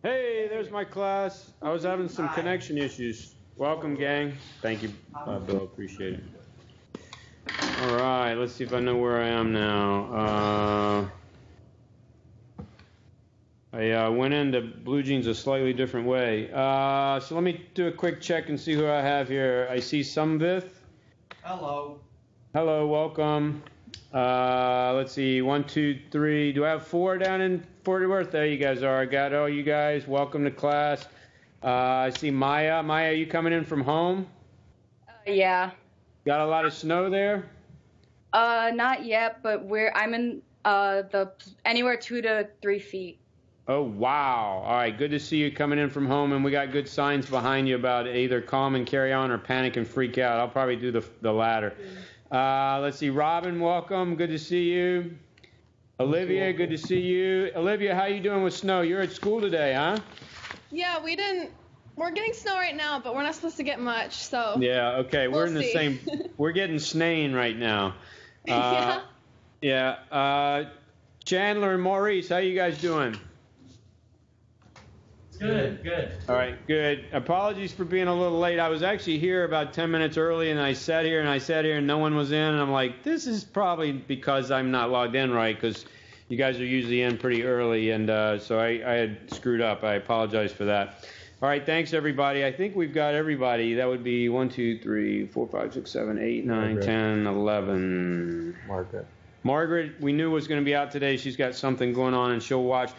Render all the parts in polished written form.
Hey, there's my class. I was having some connection issues. Welcome, gang. Thank you, Bill. Appreciate it. All right, let's see if I know where I am now. I went into Blue Jeans a slightly different way. So let me do a quick check and see who I have here. I see Sumvith. Hello. Hello, welcome. Let's see, 1, 2, 3. Do I have 4 down in Fort Worth? There you guys are. I got all you guys. Welcome to class. I see Maya. Maya, are you coming in from home? Yeah. Got a lot of snow there? Not yet, but I'm in the anywhere 2 to 3 feet. Oh, wow. All right, good to see you coming in from home, and we got good signs behind you about either calm and carry on or panic and freak out. I'll probably do the latter. Let's see, Robin, welcome. Good to see you. Olivia, good to see you. Olivia, how you doing with snow? You're at school today, huh? Yeah, we're getting snow right now, but we're not supposed to get much, so. Yeah, okay, we're in the see. same, we're getting snowing right now. Yeah. Yeah, Chandler and Maurice, how you guys doing? Good. All right, good. Apologies for being a little late. I was actually here about 10 minutes early, and I sat here and no one was in, and I'm like, this is probably because I'm not logged in right, because you guys are usually in pretty early, and so I had screwed up. I apologize for that. All right, thanks, everybody. I think we've got everybody. That would be 1, 2, 3, 4, 5, 6, 7, 8, 9, 10, 11. Margaret, we knew was going to be out today. She's got something going on, and she'll watch.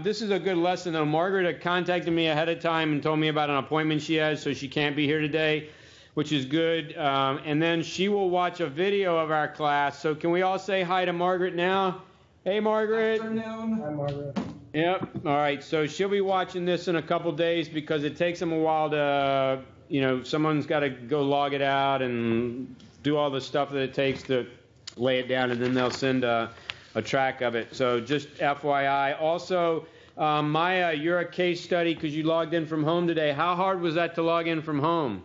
This is a good lesson, though. Margaret had contacted me ahead of time and told me about an appointment she has, so she can't be here today, which is good. And then she will watch a video of our class. So can we all say hi to Margaret now? Hey, Margaret. Afternoon. Hi, Margaret. Yep. All right. So she'll be watching this in a couple days because it takes them a while to, someone's got to go log it out and do all the stuff that it takes to lay it down, and then they'll send a track of it. So just FYI. Also, Maya, you're a case study because you logged in from home today. How hard was that to log in from home?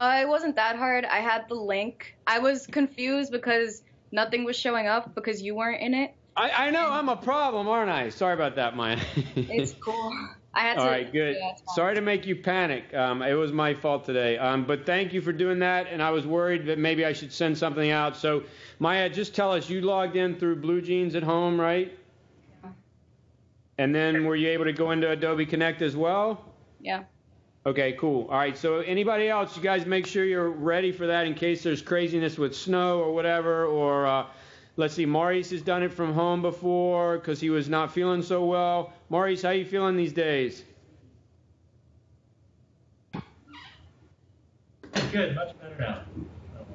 It wasn't that hard. I had the link. I was confused because nothing was showing up because you weren't in it. I know I'm a problem, aren't I? Sorry about that, Maya. It's cool. I had to. All right, good. Yeah, Sorry to make you panic. It was my fault today. But thank you for doing that, and I was worried that maybe I should send something out. So, Maya, just tell us, you logged in through Blue Jeans at home, right? Yeah. And then were you able to go into Adobe Connect as well? Yeah. Okay, cool. All right, so anybody else, you guys make sure you're ready for that in case there's craziness with snow or whatever, or let's see, Maurice has done it from home before because he was not feeling so well. Maurice, how you feeling these days? Good, much better now.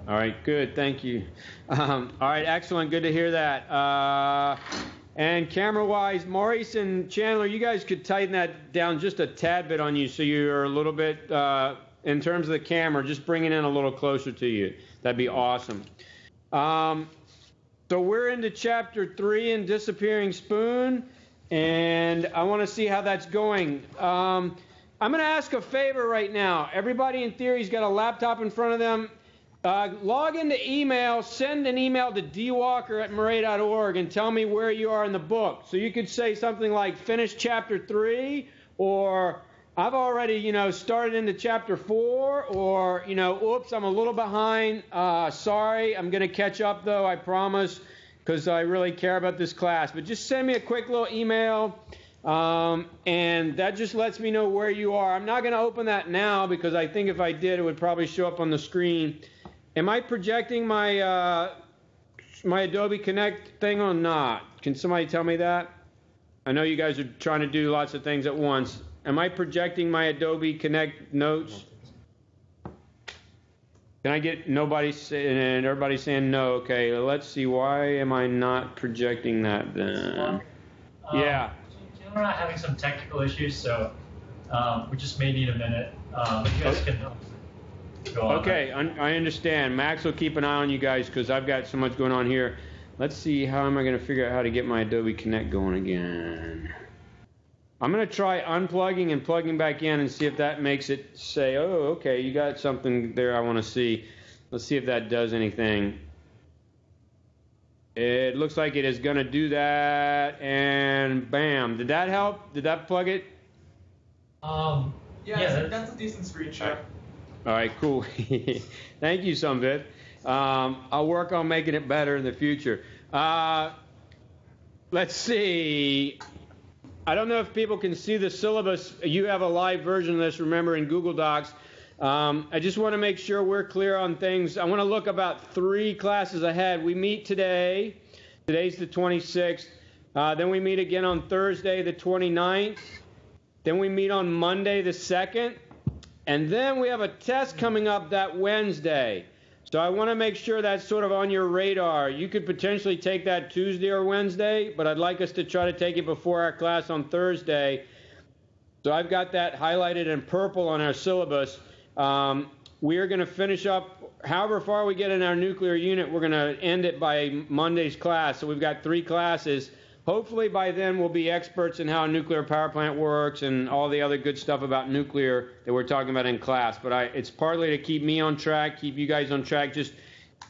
All right, good, thank you. All right, excellent, good to hear that. And camera-wise, Maurice and Chandler, you guys could tighten that down just a tad bit on you so you're a little bit, in terms of the camera, just bring it in a little closer to you. That'd be awesome. So we're into chapter 3 in Disappearing Spoon, and I want to see how that's going. I'm going to ask a favor right now. Everybody in theory's got a laptop in front of them. Log into email, send an email to dwalker@murray.org and tell me where you are in the book. So you could say something like finish chapter 3, or I've already, started into chapter 4, or, oops, I'm a little behind. Sorry, I'm going to catch up, though, I promise, because I really care about this class. But just send me a quick little email, and that just lets me know where you are. I'm not going to open that now, because I think if I did, it would probably show up on the screen. Am I projecting my my Adobe Connect thing or not? Can somebody tell me that? I know you guys are trying to do lots of things at once. Am I projecting my Adobe Connect notes? Can I get nobody saying, and everybody saying no? Okay, let's see. Why am I not projecting that then? Yeah. We're not having some technical issues, so we just may need a minute. You guys can go on. Okay, I understand. Max will keep an eye on you guys because I've got so much going on here. Let's see, how am I going to figure out how to get my Adobe Connect going again? I'm going to try unplugging and plugging back in and see if that makes it say, oh, okay, you got something there I want to see. Let's see if that does anything. It looks like it is going to do that, and bam. Did that help? Did that plug it? Yeah, that's a decent screenshot. All right, cool. Thank you, Samvit. I'll work on making it better in the future. Let's see. I don't know if people can see the syllabus. You have a live version of this, remember, in Google Docs. I just want to make sure we're clear on things. I want to look about 3 classes ahead. We meet today. Today's the 26th. Then we meet again on Thursday, the 29th. Then we meet on Monday, the 2nd. And then we have a test coming up that Wednesday. So I want to make sure that's sort of on your radar. You could potentially take that Tuesday or Wednesday, but I'd like us to try to take it before our class on Thursday. So I've got that highlighted in purple on our syllabus. We are going to finish up, however far we get in our nuclear unit, we're going to end it by Monday's class. So we've got 3 classes. Hopefully by then we'll be experts in how a nuclear power plant works and all the other good stuff about nuclear that we're talking about in class. But it's partly to keep me on track, keep you guys on track. Just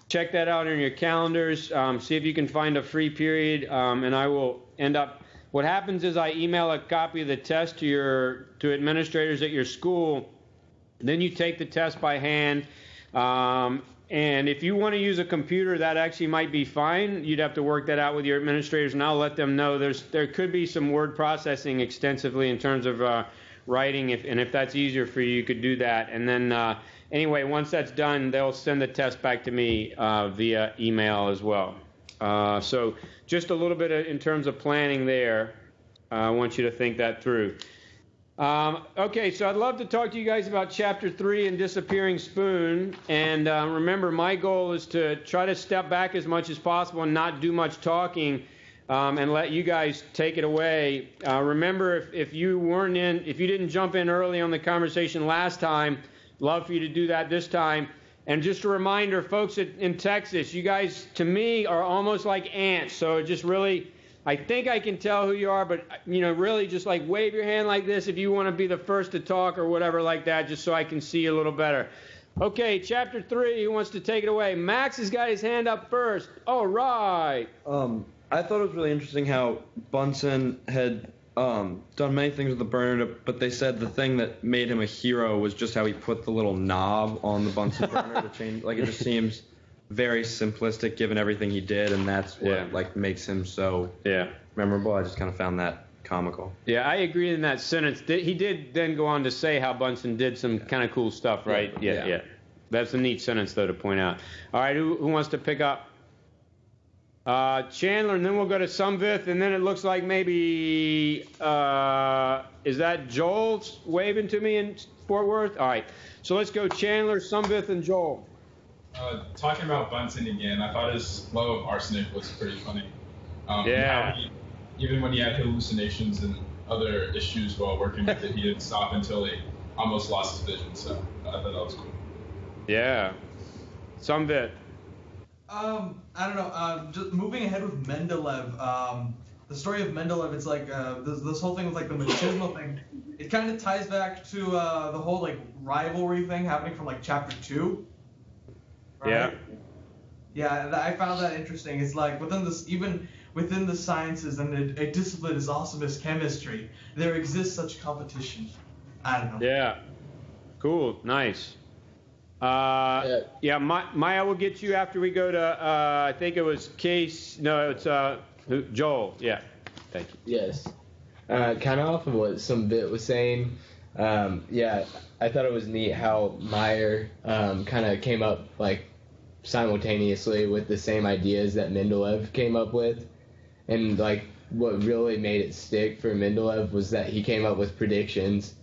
check that out in your calendars. See if you can find a free period, and I will end up. What happens is I email a copy of the test to administrators at your school. Then you take the test by hand. And if you want to use a computer, that actually might be fine. You'd have to work that out with your administrators, and I'll let them know. There could be some word processing extensively in terms of writing, and if that's easier for you, you could do that. And then anyway, once that's done, they'll send the test back to me via email as well. So just a little bit in terms of planning there. I want you to think that through. Okay, so I'd love to talk to you guys about Chapter 3 and Disappearing Spoon. And remember, my goal is to try to step back as much as possible and not do much talking and let you guys take it away. Remember, if you didn't jump in early on the conversation last time, love for you to do that this time. And just a reminder, folks in Texas, you guys, to me, are almost like ants. So just really... I think I can tell who you are, but, really just like wave your hand like this if you want to be the first to talk or whatever like that, just so I can see you a little better. Okay, Chapter 3, who wants to take it away? Max has got his hand up first. All right. I thought it was really interesting how Bunsen had done many things with the burner, but they said the thing that made him a hero was just how he put the little knob on the Bunsen burner to change. Like, it just seems... very simplistic given everything he did, and that's what makes him so memorable. I just kind of found that comical. Yeah, I agree in that sentence. He did then go on to say how Bunsen did some kind of cool stuff, right? Yeah. That's a neat sentence, though, to point out. All right, who wants to pick up? Chandler, and then we'll go to Samvith, and then it looks like maybe, is that Joel waving to me in Fort Worth? All right, so let's go Chandler, Samvith, and Joel. Talking about Bunsen again, I thought his love of arsenic was pretty funny. Even when he had hallucinations and other issues while working with it, he didn't stop until he almost lost his vision. So I thought that was cool. Yeah. Samvit. I don't know. Just moving ahead with Mendeleev. The story of Mendeleev, it's like this whole thing with like the machismo thing. It kind of ties back to the whole like rivalry thing happening from like Chapter 2. Right? Yeah, I found that interesting. It's like even within the sciences and a discipline as awesome as chemistry, there exists such competition. I don't know. Yeah. Cool. Nice. Maya will get you after we go to, I think it was Case. No, it's Joel. Yeah. Thank you. Yes. Kind of off of what Samvit was saying. I thought it was neat how Meyer kind of came up like simultaneously with the same ideas that Mendeleev came up with, and like what really made it stick for Mendeleev was that he came up with predictions,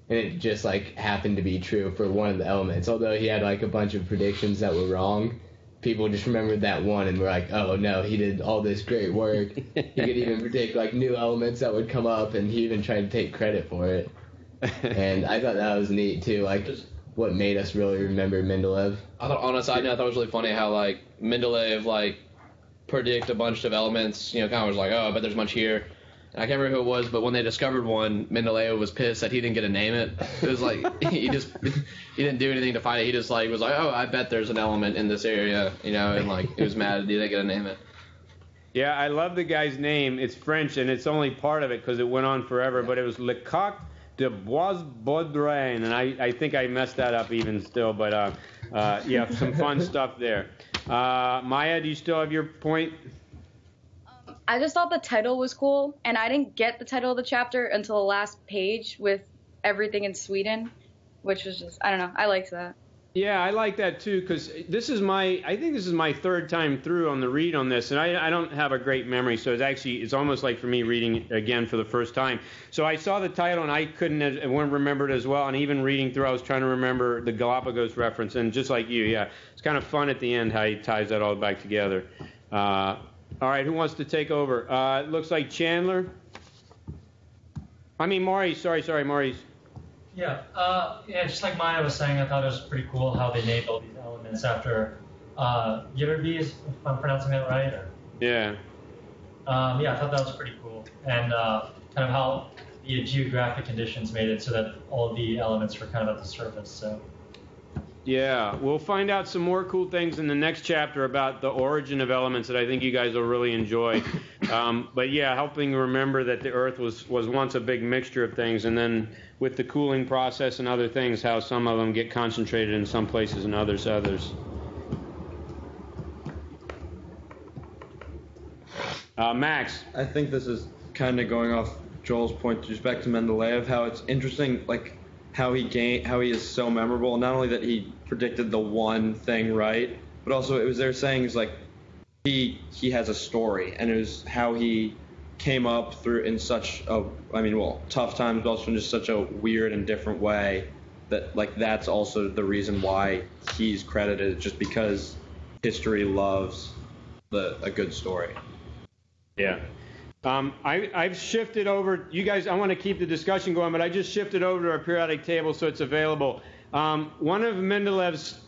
and it just like happened to be true for one of the elements. Although he had like a bunch of predictions that were wrong, people just remembered that one and were like, oh no, he did all this great work. He could even predict like new elements that would come up, and he even tried to take credit for it. And I thought that was neat too, like what made us really remember Mendeleev. I thought, on a side note, I thought it was really funny how like Mendeleev like predict a bunch of elements, kind of was like, oh, I bet there's much here. And I can't remember who it was, but when they discovered one, Mendeleev was pissed that he didn't get to name it. It was like he didn't do anything to find it. He just like was like, oh, I bet there's an element in this area, and like he was mad he didn't get to name it. Yeah, I love the guy's name. It's French, and it's only part of it because it went on forever. But it was Lecoq de Boisbaudelaire, and I think I messed that up even still, but yeah, some fun stuff there. Maya, do you still have your point? I just thought the title was cool, and I didn't get the title of the chapter until the last page with everything in Sweden, which was just, I don't know, I liked that. Yeah, I like that too, because I think this is my third time through on the read on this, and I don't have a great memory, so it's almost like for me reading it again for the first time. So I saw the title and I wouldn't remember it as well, and even reading through, I was trying to remember the Galapagos reference, and just like you, yeah, it's kind of fun at the end how he ties that all back together. All right, who wants to take over? It looks like Chandler. Maurice. Sorry, Maurice. Yeah, just like Maya was saying, I thought it was pretty cool how they named all these elements after Ytterbies, if I'm pronouncing that right. Yeah. Yeah, I thought that was pretty cool. And kind of how the geographic conditions made it so that all the elements were kind of at the surface. So. Yeah, we'll find out some more cool things in the next chapter about the origin of elements that I think you guys will really enjoy. But yeah, helping remember that the Earth was once a big mixture of things, and then with the cooling process and other things, how some of them get concentrated in some places and others. Max. I think this is kind of going off Joel's point just back to Mendeleev, how it's interesting, like how he is so memorable. Not only that he predicted the one thing right, but also it was their sayings like he has a story, and it was how he came up through in such a tough times, but also in just such a weird and different way that that's also the reason why he's credited, just because history loves a good story. Yeah. I've shifted over. You guys, I want to keep the discussion going, but I just shifted over to our periodic table so it's available. One of Mendeleev's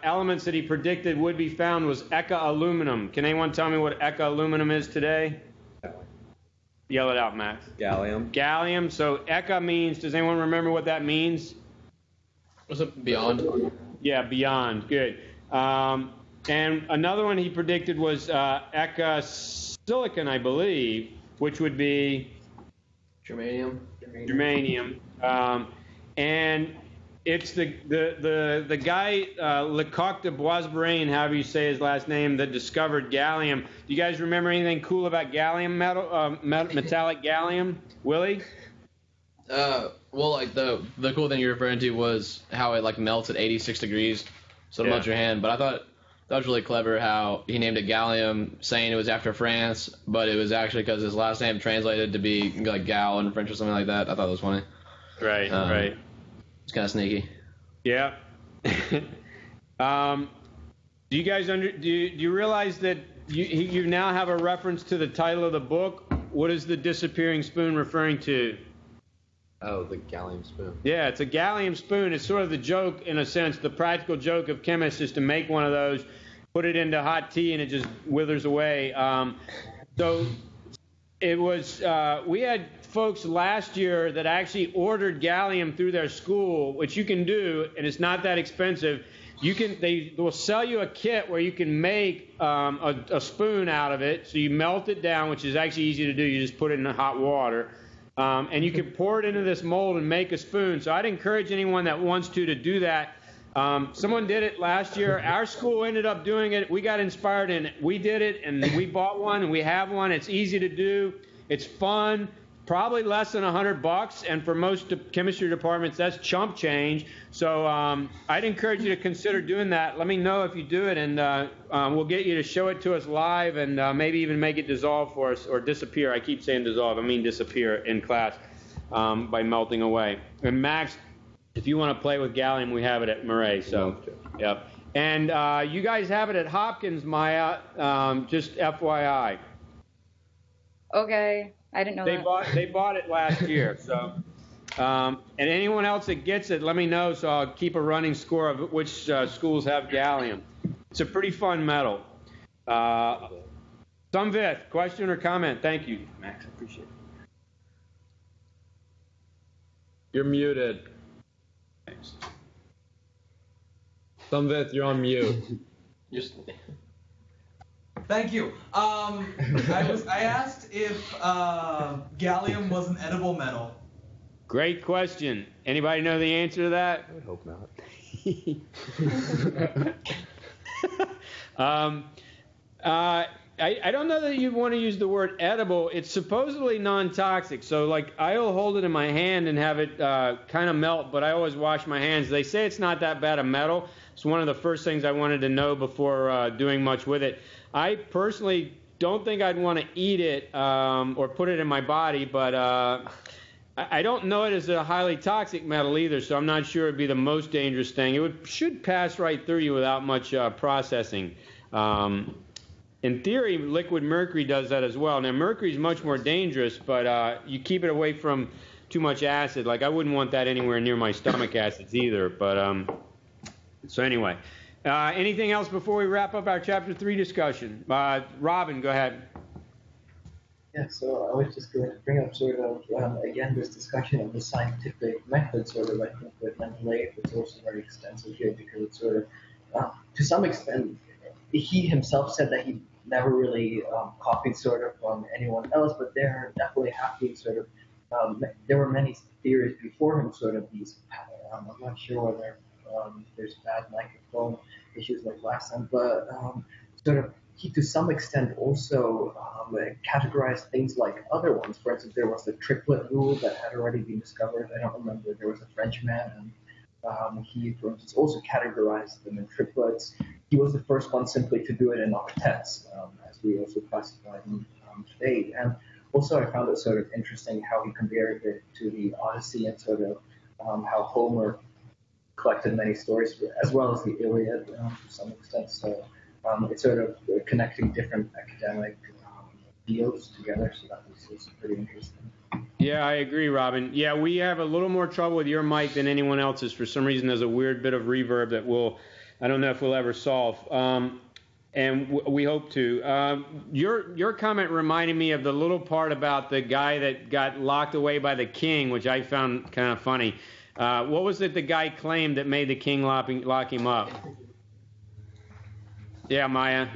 elements that he predicted would be found was Eka aluminum. Can anyone tell me what Eka aluminum is today? Yell it out, Max. Gallium. Gallium. So Eka means, does anyone remember what that means? Was it beyond? Yeah, beyond. Good. And another one he predicted was Eka silicon, I believe, which would be Germanium. And it's the guy Lecoq de Boisbaudelaire, however you say his last name, that discovered gallium. Do you guys remember anything cool about gallium metallic gallium, Willie? Well, like the cool thing you're referring to was how it melts at 86 degrees, so it melts your hand. But I thought that was really clever how he named it gallium, saying it was after France, but it was actually because his last name translated to be like gal in French or something like that. I thought it was funny. Right, right. It's kind of sneaky. Yeah. Do you guys do you realize that you now have a reference to the title of the book? What is the disappearing spoon referring to? Oh, the gallium spoon. Yeah, it's a gallium spoon. It's sort of the joke, in a sense, the practical joke of chemists is to make one of those, put it into hot tea, and it just withers away. So it was, we had folks last year that actually ordered gallium through their school, which you can do, and it's not that expensive. They will sell you a kit where you can make a spoon out of it. So you melt it down, which is actually easy to do. You just put it in hot water. And you can pour it into this mold and make a spoon. So I'd encourage anyone that wants to do that. Someone did it last year. Our school ended up doing it. We got inspired and we did it, and we bought one and we have one. It's easy to do. It's fun. Probably less than $100, and for most chemistry departments, that's chump change. So I'd encourage you to consider doing that. Let me know if you do it, and we'll get you to show it to us live, and maybe even make it dissolve for us, or disappear. I keep saying dissolve. I mean disappear in class by melting away. And Max, if you want to play with gallium, we have it at Murray. So, yep. And you guys have it at Hopkins, Maya. Just FYI. Okay. I didn't know that. They bought it last year, so and anyone else that gets it, let me know so I'll keep a running score of which schools have gallium. It's a pretty fun metal. Samvith, question or comment? Thank you, Max. I appreciate it. You're muted. Thanks. Samvith, you're on mute. Thank you. I asked if gallium was an edible metal, Great question. Anybody know the answer to that? I would hope not. I don't know that you want to use the word edible. It's supposedly non-toxic. So, like, I'll hold it in my hand and have it kind of melt, but I always wash my hands. They say it's not that bad of metal. It's one of the first things I wanted to know before doing much with it. I personally don't think I'd want to eat it or put it in my body, but I don't know it as a highly toxic metal either, so I'm not sure it'd be the most dangerous thing. It should pass right through you without much processing. In theory, liquid mercury does that as well. Now, mercury is much more dangerous, but you keep it away from too much acid. Like, I wouldn't want that anywhere near my stomach acids either. But so anyway, anything else before we wrap up our Chapter 3 discussion? Robin, go ahead. Yeah, so I was just going to bring up sort of, again, this discussion of the scientific method, sort of, I think, with Mendeleev, it's also very extensive here because it's sort of, to some extent, he himself said that he never really copied sort of from anyone else, but there definitely have been sort of, there were many theories before him, sort of these, I'm not sure whether there's bad microphone issues like last time, but sort of he to some extent also categorized things like other ones. For instance, there was the triplet rule that had already been discovered. I don't remember, there was a Frenchman, and he, for instance, also categorized them in triplets. He was the first one simply to do it in octets, as we also classify them today. And also I found it sort of interesting how he compared it to the Odyssey and sort of how Homer collected many stories, as well as the Iliad to some extent. So it's sort of connecting different academic fields together, so that was pretty interesting. Yeah, I agree, Robin. Yeah, we have a little more trouble with your mic than anyone else's. For some reason, there's a weird bit of reverb that I don't know if we'll ever solve, and we hope to. Your comment reminded me of the little part about the guy that got locked away by the king, which I found kind of funny. What was it the guy claimed that made the king lock him up? Yeah, Maya?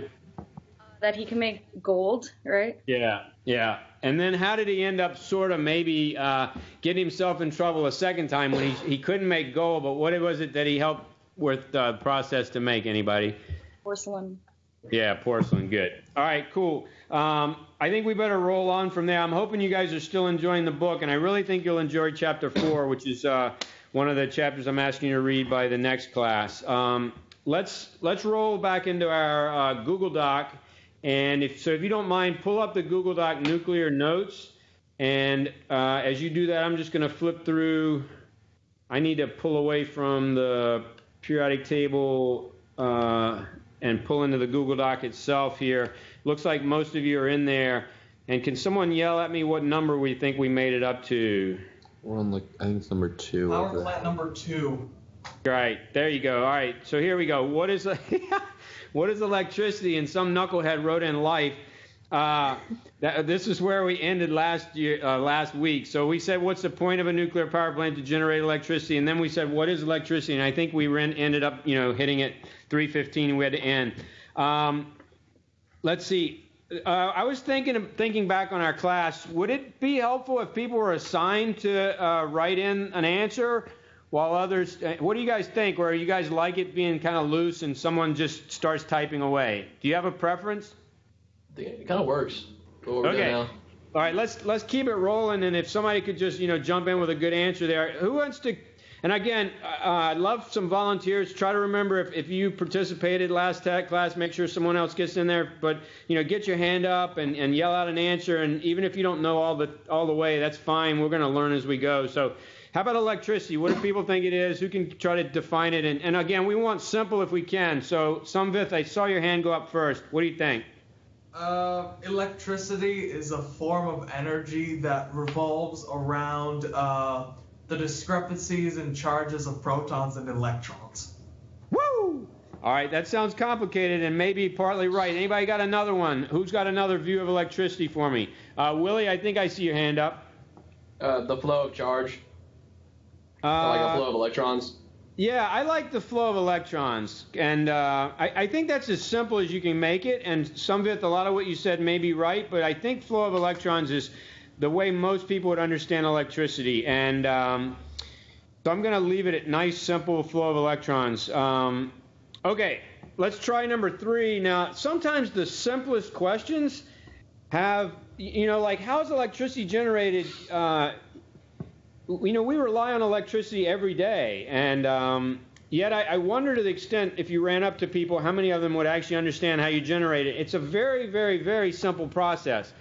That he can make gold, right? Yeah. And then how did he end up sort of maybe getting himself in trouble a second time when he couldn't make gold, but what was it that he helped with the process to make, anybody? Porcelain. Yeah, porcelain, good. All right, cool. I think we better roll on from there. I'm hoping you guys are still enjoying the book, and I really think you'll enjoy Chapter 4, which is one of the chapters I'm asking you to read by the next class. Let's roll back into our Google Doc, and if you don't mind, pull up the Google Doc nuclear notes, and as you do that, I'm just going to flip through. I need to pull away from the periodic table and pull into the Google Doc itself here. Looks like most of you are in there, and can someone yell at me what number we think we made it up to? We're on, I think it's number 2. Power plant number 2. Right, there you go. All right, so here we go. What is electricity? And some knucklehead wrote in life. This is where we ended last week. So we said, what's the point of a nuclear power plant to generate electricity? And then we said, what is electricity? And I think we ended up, hitting it 3:15, and we had to end. Let's see. I was thinking back on our class. Would it be helpful if people were assigned to write in an answer? While others, what do you guys think? Or you guys like it being kind of loose and someone just starts typing away? Do you have a preference? I think it kind of works. Okay. All right, let's keep it rolling, and if somebody could just jump in with a good answer there. Who wants to? And again, I'd love some volunteers. Try to remember if you participated last tech class, make sure someone else gets in there. But get your hand up and yell out an answer. And even if you don't know all the way, that's fine. We're going to learn as we go. So. How about electricity? What do people think it is? Who can try to define it? And again, we want simple if we can. So, Samvith, I saw your hand go up first. What do you think? Electricity is a form of energy that revolves around the discrepancies in charges of protons and electrons. Woo! All right, that sounds complicated and maybe partly right. Anybody got another one? Who's got another view of electricity for me? Willie, I think I see your hand up. The flow of charge. Like a flow of electrons? Yeah, I like the flow of electrons. And I think that's as simple as you can make it. And Samvith, a lot of what you said may be right, but I think flow of electrons is the way most people would understand electricity. And so I'm going to leave it at nice, simple flow of electrons. Okay, let's try number 3. Now, sometimes the simplest questions have, like how is electricity generated? We rely on electricity every day. And yet I wonder to the extent, if you ran up to people, how many of them would actually understand how you generate it. It's a very, very, very simple process.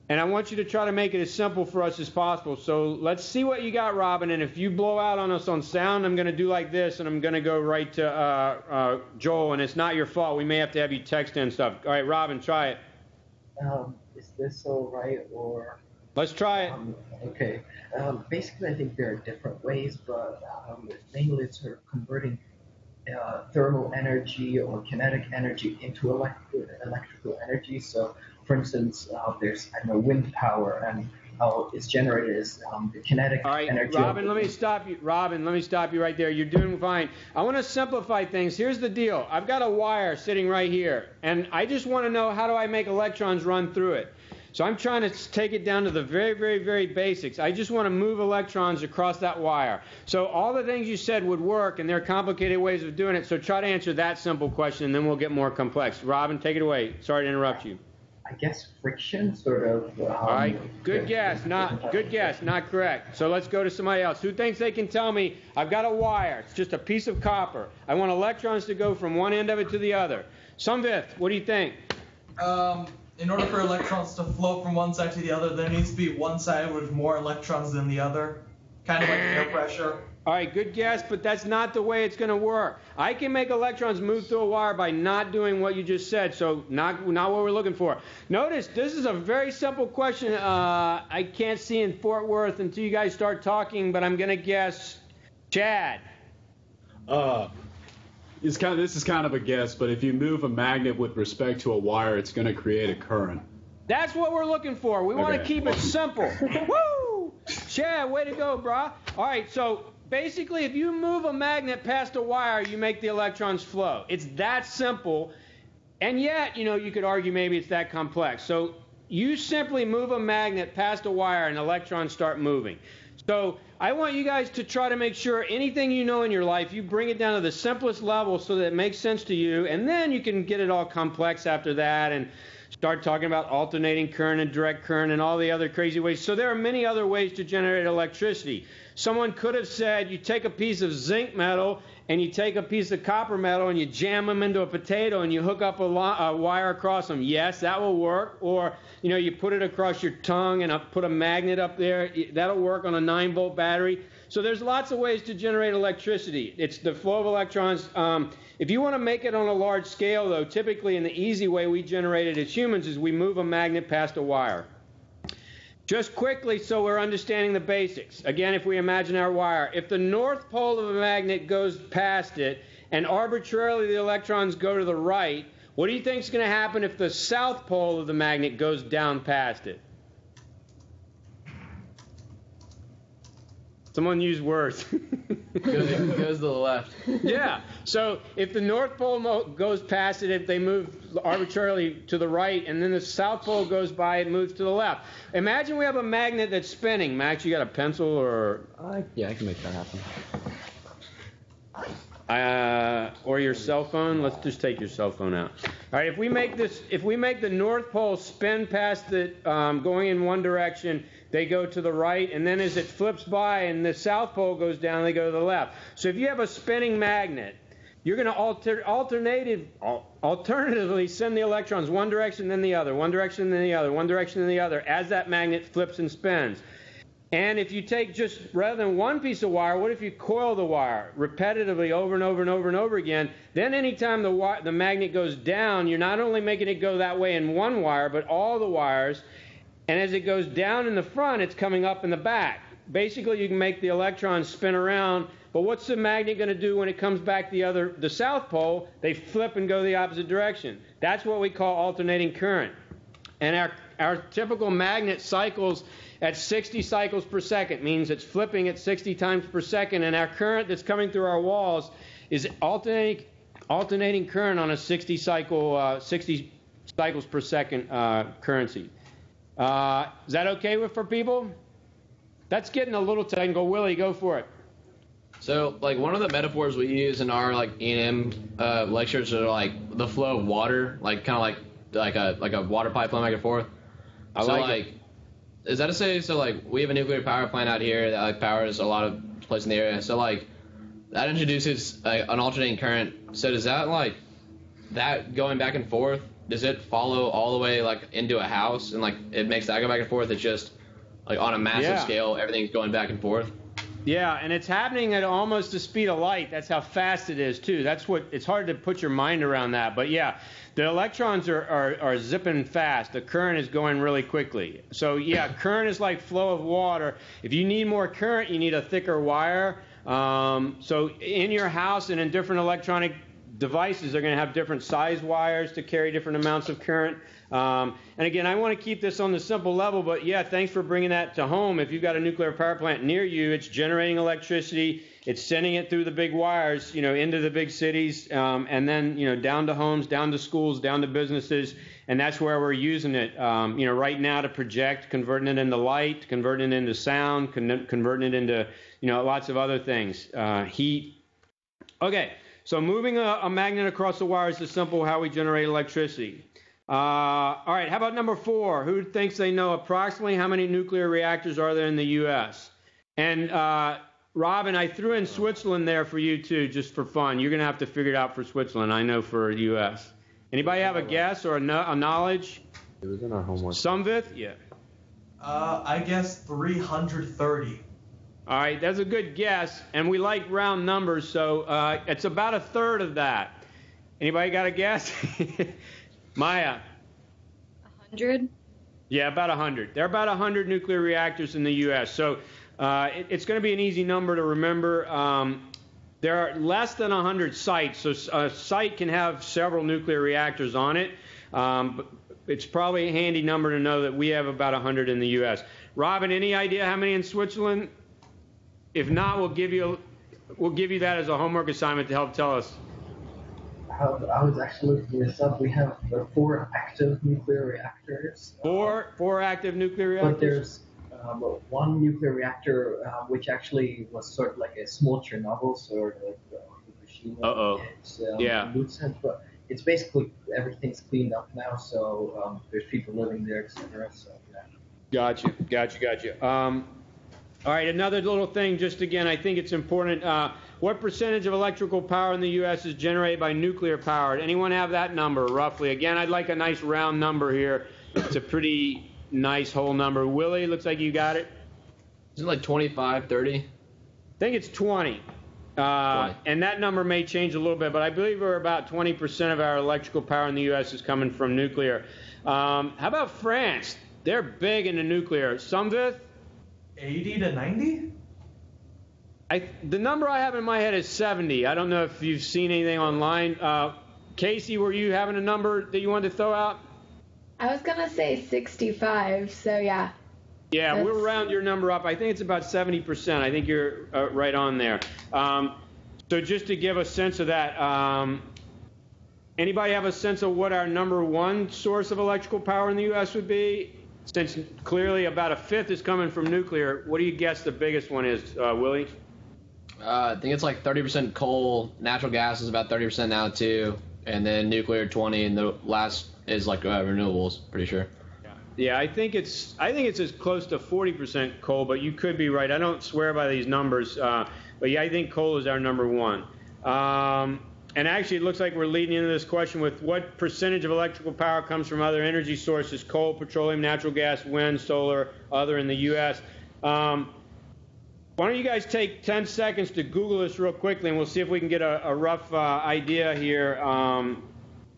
And I want you to try to make it as simple for us as possible. So let's see what you got, Robin. And if you blow out on us on sound, I'm going to do like this, and I'm going to go right to Joel. And it's not your fault. We may have to have you text in stuff. All right, Robin, try it. Is this all right, or? Let's try it. Okay. Basically, I think there are different ways, but mainly it's sort of converting thermal energy or kinetic energy into electrical energy. So, for instance, there's wind power, and how it's generated is the kinetic energy. All right, Robin, let me stop you. Robin, let me stop you right there. You're doing fine. I want to simplify things. Here's the deal. I've got a wire sitting right here, and I just want to know, how do I make electrons run through it? So I'm trying to take it down to the very, very, very basics. I just want to move electrons across that wire. So all the things you said would work, and there are complicated ways of doing it. So try to answer that simple question, and then we'll get more complex. Robin, take it away. Sorry to interrupt you. I guess friction, sort of. All right. Good guess. Not correct. So let's go to somebody else. Who thinks they can tell me, I've got a wire. It's just a piece of copper. I want electrons to go from one end of it to the other. Samvith, what do you think? In order for electrons to flow from one side to the other, there needs to be one side with more electrons than the other. Kind of like air pressure. All right, good guess, but that's not the way it's going to work. I can make electrons move through a wire by not doing what you just said, so not what we're looking for. Notice, this is a very simple question. I can't see in Fort Worth until you guys start talking, but I'm going to guess Chad. This is kind of a guess, but if you move a magnet with respect to a wire, it's going to create a current. That's what we're looking for. We want to keep it simple. Woo! Chad, way to go, brah. All right, so basically, if you move a magnet past a wire, you make the electrons flow. It's that simple. And yet, you could argue maybe it's that complex. So you simply move a magnet past a wire and electrons start moving. So I want you guys to try to make sure anything you know in your life, you bring it down to the simplest level so that it makes sense to you, and then you can get it all complex after that and start talking about alternating current and direct current and all the other crazy ways. So there are many other ways to generate electricity. Someone could have said you take a piece of zinc metal and you take a piece of copper metal and you jam them into a potato and you hook up a wire across them. Yes, that will work. Or, you put it across your tongue and put a magnet up there. That'll work on a 9-volt battery. So there's lots of ways to generate electricity. It's the flow of electrons. If you want to make it on a large scale, though, typically in the easy way we generate it as humans is we move a magnet past a wire. Just quickly, so we're understanding the basics. Again, if we imagine our wire, if the north pole of a magnet goes past it and arbitrarily the electrons go to the right, what do you think is going to happen if the south pole of the magnet goes down past it? Someone use words. Goes to the left. Yeah. So if the North Pole goes past it, if they move arbitrarily to the right, and then the South Pole goes by, it moves to the left. Imagine we have a magnet that's spinning. Max, you got a pencil or? Yeah, I can make that happen. Or your cell phone. Let's just take your cell phone out. All right. If we make the North Pole spin past it, going in one direction, they go to the right, and then as it flips by and the South Pole goes down, they go to the left. So if you have a spinning magnet, you're going to alternatively send the electrons one direction, then the other, one direction, then the other, one direction, then the other, as that magnet flips and spins. And if you take just, rather than one piece of wire, what if you coil the wire repetitively over and over and over and over again? Then anytime the magnet goes down, you're not only making it go that way in one wire, but all the wires. And as it goes down in the front, it's coming up in the back. Basically, you can make the electrons spin around, but what's the magnet going to do when it comes back the South Pole? They flip and go the opposite direction. That's what we call alternating current. And our typical magnet cycles at 60 cycles per second, means it's flipping at 60 times per second, and our current that's coming through our walls is alternating current on a 60 cycles per second currency. Is that okay for people? That's getting a little technical. Willie, go for it. So, like, one of the metaphors we use in our, like, E&M lectures are, like, the flow of water, like, kind of like a water pipe flowing back and forth. Is that to say, so, like, we have a nuclear power plant out here that, like, powers a lot of places in the area. So, like, that introduces an alternating current. So does that, like, that going back and forth, does it follow all the way, like, into a house and, like, it makes that go back and forth? It's just, like, on a massive scale, everything's going back and forth? Yeah, and it's happening at almost the speed of light. That's how fast it is, too. It's hard to put your mind around that. But, yeah, the electrons are zipping fast. The current is going really quickly. So, yeah, current is like flow of water. If you need more current, you need a thicker wire. So in your house and in different electronic devices, they're going to have different size wires to carry different amounts of current. And again, I want to keep this on the simple level, but yeah, thanks for bringing that to home. If you've got a nuclear power plant near you, it's generating electricity, it's sending it through the big wires, into the big cities, and then, down to homes, down to schools, down to businesses, and that's where we're using it, right now to project, converting it into light, converting it into sound, converting it into, lots of other things, heat. Okay, so moving a magnet across the wires is simple how we generate electricity. All right, how about number 4? Who thinks they know approximately how many nuclear reactors are there in the U.S.? And Robin, I threw in Switzerland there for you too, just for fun. You're going to have to figure it out for Switzerland. I know for U.S. Anybody have a guess or a knowledge? It was in our homework. Sumvith? Yeah. I guess 330. All right, that's a good guess, and we like round numbers, so it's about a third of that. Anybody got a guess? Maya? 100? Yeah, about 100. There are about 100 nuclear reactors in the U.S., so it's going to be an easy number to remember. There are less than 100 sites, so a site can have several nuclear reactors on it. But it's probably a handy number to know that we have about 100 in the U.S. Robin, any idea how many in Switzerland? If not, we'll give you that as a homework assignment to help tell us. I was actually looking this up. We have 4 active nuclear reactors. Four active nuclear reactors? But there's one nuclear reactor which actually was sort of like a small Chernobyl, sort of like Fukushima. Yeah. But it's basically everything's cleaned up now, so there's people living there, etc. So yeah. Gotcha. All right, another little thing, just again, I think it's important. What percentage of electrical power in the U.S. is generated by nuclear power? Anyone have that number, roughly? Again, I'd like a nice round number here. It's a pretty nice whole number. Willie, looks like you got it. Is it like 25, 30? I think it's 20. And that number may change a little bit, but I believe we're about 20% of our electrical power in the U.S. is coming from nuclear. How about France? They're big into nuclear. Sumvith? 80 to 90? The number I have in my head is 70. I don't know if you've seen anything online. Casey, were you having a number that you wanted to throw out? I was going to say 65, so yeah. Yeah, we'll round your number up. I think it's about 70%. I think you're right on there. So just to give a sense of that, anybody have a sense of what our number 1 source of electrical power in the U.S. would be? Since clearly about a fifth is coming from nuclear, what do you guess the biggest one is, Willie? I think it's like 30% coal. Natural gas is about 30% now too, and then nuclear 20, and the last is like renewables. Pretty sure. Yeah, I think it's as close to 40% coal, but you could be right. I don't swear by these numbers, but yeah, I think coal is our number 1. And actually, it looks like we're leading into this question with what percentage of electrical power comes from other energy sources: coal, petroleum, natural gas, wind, solar, other in the U.S. Why don't you guys take 10 seconds to Google this real quickly, and we'll see if we can get a rough idea here.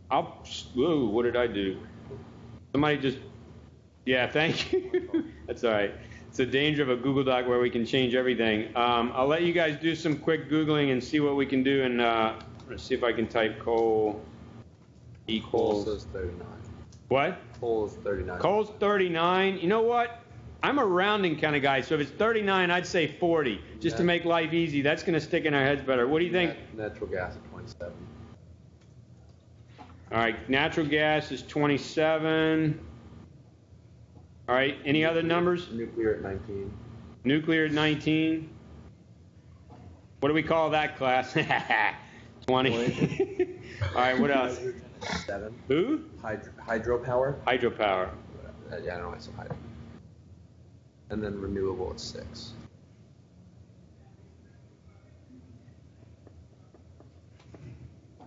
What did I do? Somebody just... Yeah, thank you. That's all right. It's the danger of a Google Doc where we can change everything. I'll let you guys do some quick Googling and see what we can do, and... Let's see if I can type coal equals... Coal says 39. What? Coal is 39. Coal's 39. You know what? I'm a rounding kind of guy, so if it's 39, I'd say 40, just to make life easy. That's going to stick in our heads better. What do you think? Natural gas at 27. All right, natural gas is 27. All right. Any other numbers? Nuclear at 19. Nuclear at 19. What do we call that class? 20. All right. What else? 7. Who? Hydropower. Hydropower. Yeah, I don't know why I said hydro. And then renewable at 6.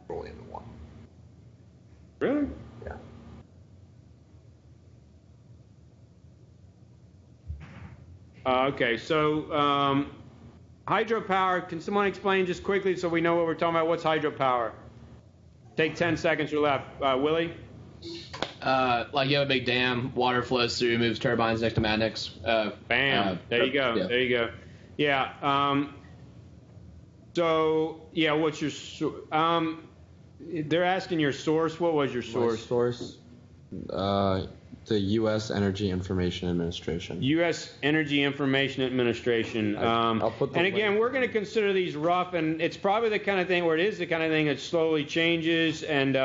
Rolling into 1. Really? Yeah. Okay, so hydropower, can someone explain just quickly so we know what we're talking about? What's hydropower? Take 10 seconds or left. Willie? Like you have a big dam, water flows through, moves turbines next to Madnex. Bam. There you go. Yeah. There you go. Yeah. So, yeah, what's your they're asking your source. What was your source? My source, the U.S. Energy Information Administration. U.S. Energy Information Administration. I'll put the and again, link. we're going to consider these rough, and it's probably the kind of thing where it is the kind of thing that slowly changes. And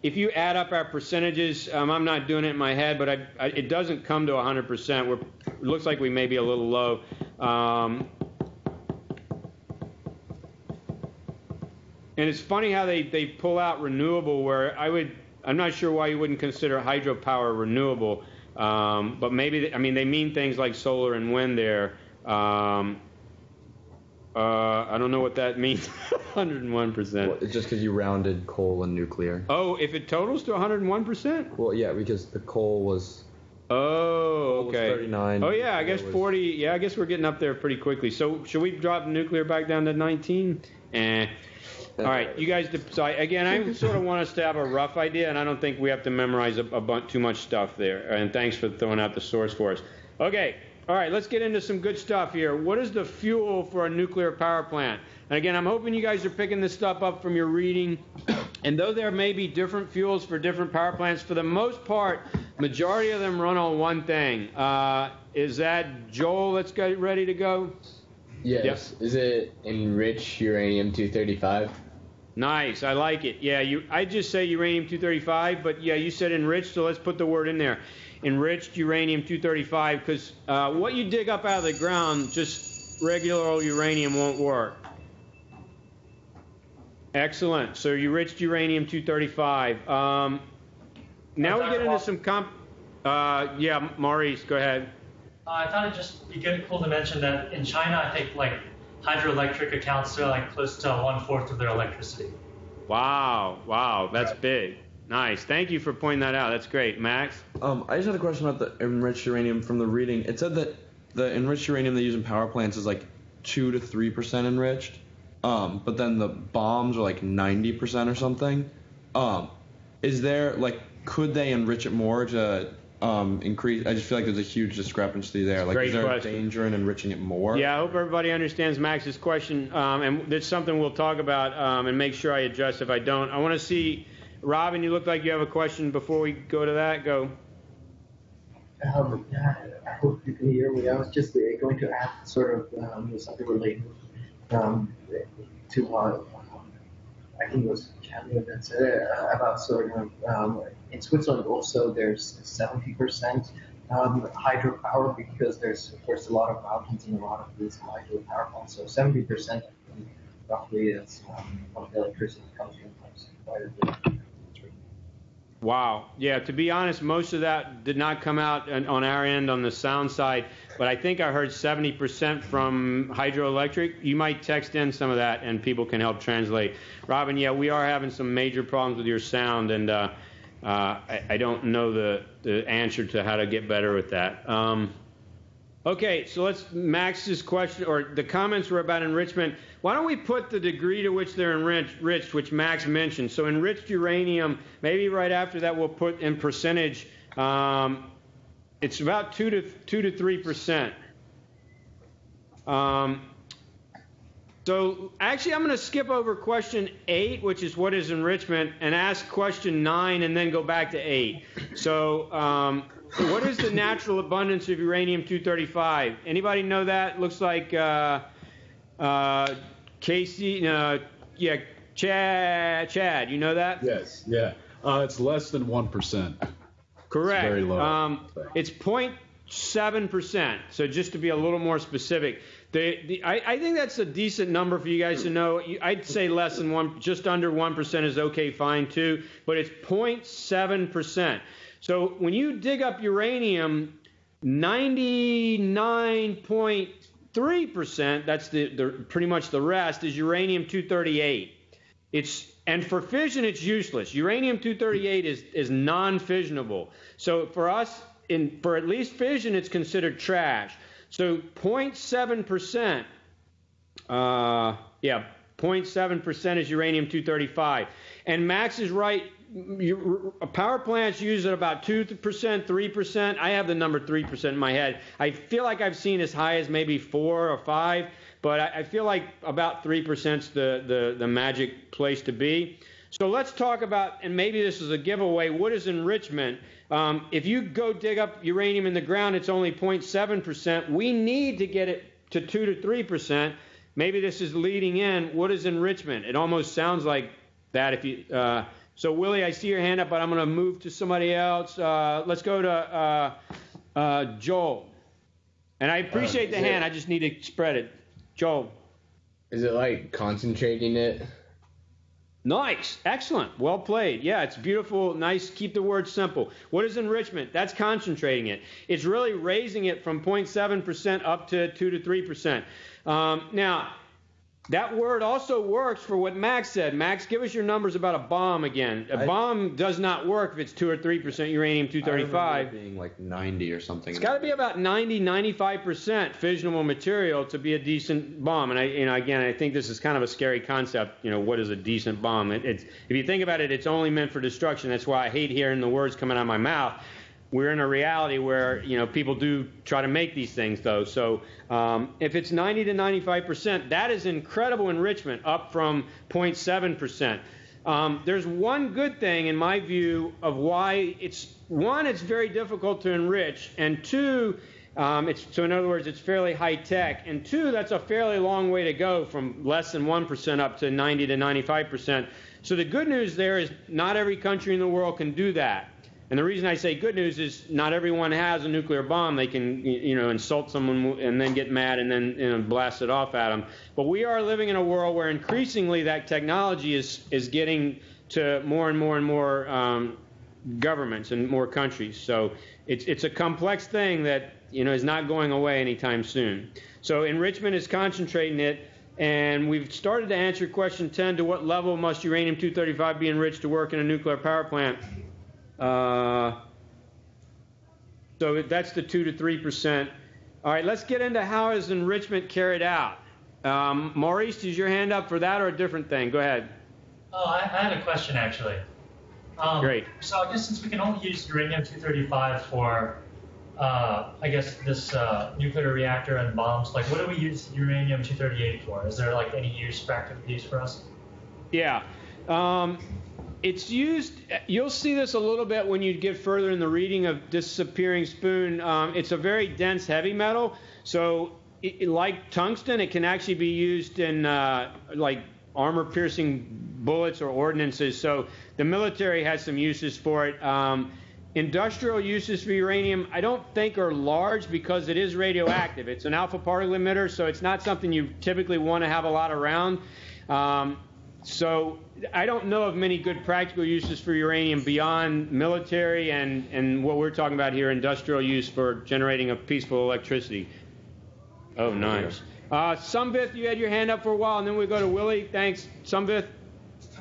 if you add up our percentages, I'm not doing it in my head, but it doesn't come to 100%. It looks like we may be a little low. And it's funny how they pull out renewable, where I'm not sure why you wouldn't consider hydropower renewable, but maybe they mean things like solar and wind there. I don't know what that means. 101%. Well, it's just because you rounded coal and nuclear. Oh, if it totals to 101%? Well, yeah, because the coal was. Oh, okay. 39. Oh, yeah, I guess 40. Yeah, I guess we're getting up there pretty quickly. So should we drop nuclear back down to 19? All right, you guys decide. Again, I sort of want us to have a rough idea, and I don't think we have to memorize too much stuff there. And thanks for throwing out the source for us. Okay, all right, let's get into some good stuff here. What is the fuel for a nuclear power plant? And again, I'm hoping you guys are picking this stuff up from your reading. And though there may be different fuels for different power plants, for the most part, majority of them run on one thing. Is that Joel that's ready to go? Yes. Yep. Is it enriched uranium-235? Nice, I like it. Yeah, I just say uranium-235, but yeah, you said enriched, so let's put the word in there. Enriched uranium-235, because what you dig up out of the ground, just regular old uranium won't work. Excellent. So enriched uranium-235. Now we get into some yeah, Maurice, go ahead. I thought it'd just be cool to mention that in China, I think like hydroelectric accounts to like close to 1/4 of their electricity. Wow, that's big. Nice. Thank you for pointing that out. That's great, Max. I just had a question about the enriched uranium from the reading. It said that the enriched uranium they use in power plants is like 2 to 3% enriched, but then the bombs are like 90% or something. Is there could they enrich it more to increase? I just feel like there's a huge discrepancy there. Like, Great is there question. a danger in enriching it more? Yeah, I hope everybody understands Max's question, and that's something we'll talk about and make sure I address if I don't. I want to see, Robin, you look like you have a question before we go to that. Go. I hope you can hear me. I was just going to ask sort of something related to what I think it was Chandler that said about sort of in Switzerland also there's 70% hydropower because there's of course a lot of mountains and a lot of these hydropower plants. So 70% roughly is of the electricity comes from quite a bit. Wow. Yeah, to be honest, most of that did not come out on our end on the sound side, but I think I heard 70% from hydroelectric. You might text in some of that and people can help translate. Robin, yeah, we are having some major problems with your sound, and I don't know the answer to how to get better with that. Okay, so Max's question, or the comments were about enrichment. Why don't we put the degree to which they're enriched, which Max mentioned. So enriched uranium, maybe right after that we'll put in percentage. It's about 2 to 3%. So actually I'm going to skip over question 8, which is what is enrichment, and ask question 9 and then go back to 8. So what is the natural abundance of uranium-235? Anybody know that? Looks like Casey, Chad, you know that? Yes, yeah. It's less than 1%. Correct. It's very low. It's 0.7%. So just to be a little more specific, I think that's a decent number for you guys to know. I'd say less than 1, just under 1% is okay, fine too, but it's 0.7%. So when you dig up uranium, 99.3%, that's the pretty much the rest, is uranium-238. And for fission, it's useless. Uranium-238 is non-fissionable. So for us, for at least fission, it's considered trash. So 0.7%, 0.7% is uranium-235. And Max is right. Power plants use it about 2%, 3%. I have the number 3% in my head. I feel like I've seen as high as maybe 4 or 5, but I feel like about 3% is the magic place to be. So let's talk about, and maybe this is a giveaway, what is enrichment? If you go dig up uranium in the ground, it's only 0.7%. We need to get it to 2 to 3%. Maybe this is leading in. What is enrichment? It almost sounds like that. If you so Willie, I see your hand up, but I'm going to move to somebody else. Let's go to Joel. And I appreciate the hand. I just need to spread it. Joel. Is it like concentrating it? Nice. Excellent. Well played. Yeah, it's beautiful. Nice. Keep the word simple. What is enrichment? That's concentrating it. It's really raising it from 0.7% up to 2 to 3%. Now, that word also works for what Max said. Max, give us your numbers about a bomb again. A bomb does not work if it's 2 or 3% uranium-235. I remember it being like 90 or something. It's got to be about 90, 95% fissionable material to be a decent bomb. And again, I think this is kind of a scary concept. What is a decent bomb? If you think about it, it's only meant for destruction. That's why I hate hearing the words coming out of my mouth. We're in a reality where people do try to make these things, though. So if it's 90 to 95%, that is incredible enrichment, up from 0.7%. There's one good thing, in my view, of why it's very difficult to enrich, and two, so in other words, it's fairly high tech, and two, that's a fairly long way to go from less than 1% up to 90 to 95%. So the good news there is not every country in the world can do that. And the reason I say good news is not everyone has a nuclear bomb. They can, insult someone and then get mad and then blast it off at them. But we are living in a world where increasingly that technology is getting to more and more and more governments and more countries. So it's a complex thing that is not going away anytime soon. So enrichment is concentrating it. And we've started to answer question 10, to what level must uranium-235 be enriched to work in a nuclear power plant? So that's the 2 to 3%. All right, let's get into how is enrichment carried out. Maurice, is your hand up for that or a different thing? Go ahead. Oh, I had a question, actually. Great. So I guess since we can only use uranium-235 for, this nuclear reactor and bombs, what do we use uranium-238 for? Is there, any practical use for us? Yeah. It's used, you'll see this a little bit when you get further in the reading of Disappearing Spoon. It's a very dense heavy metal. So like tungsten, it can actually be used in armor-piercing bullets or ordnances. So the military has some uses for it. Industrial uses for uranium, I don't think are large because it is radioactive. It's an alpha particle emitter, so it's not something you typically want to have a lot around. So I don't know of many good practical uses for uranium beyond military and what we're talking about here, industrial use for generating a peaceful electricity. Oh, nice. Sumvith, you had your hand up for a while, and then we go to Willie. Thanks. Sumvith?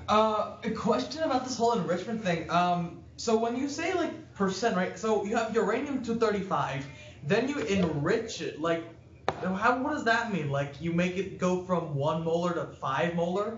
A question about this whole enrichment thing. So when you say percent, right? So you have uranium-235, then you enrich it. What does that mean? You make it go from 1 molar to 5 molar?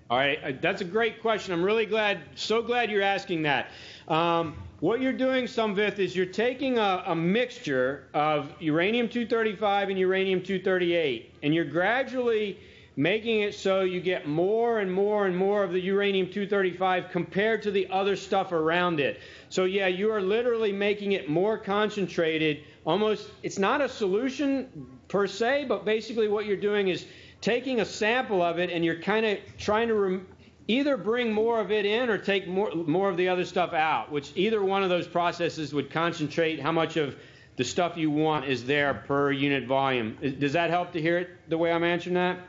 All right, that's a great question. I'm really so glad you're asking that. What you're doing, Sumvith, is you're taking a mixture of uranium-235 and uranium-238, and you're gradually making it so you get more and more and more of the uranium-235 compared to the other stuff around it. So yeah, you are literally making it more concentrated. Almost, it's not a solution per se, but basically what you're doing is taking a sample of it and you're kind of trying to either bring more of it in or take more of the other stuff out, which either one of those processes would concentrate how much of the stuff you want is there per unit volume. Does that help to hear it the way I'm answering that?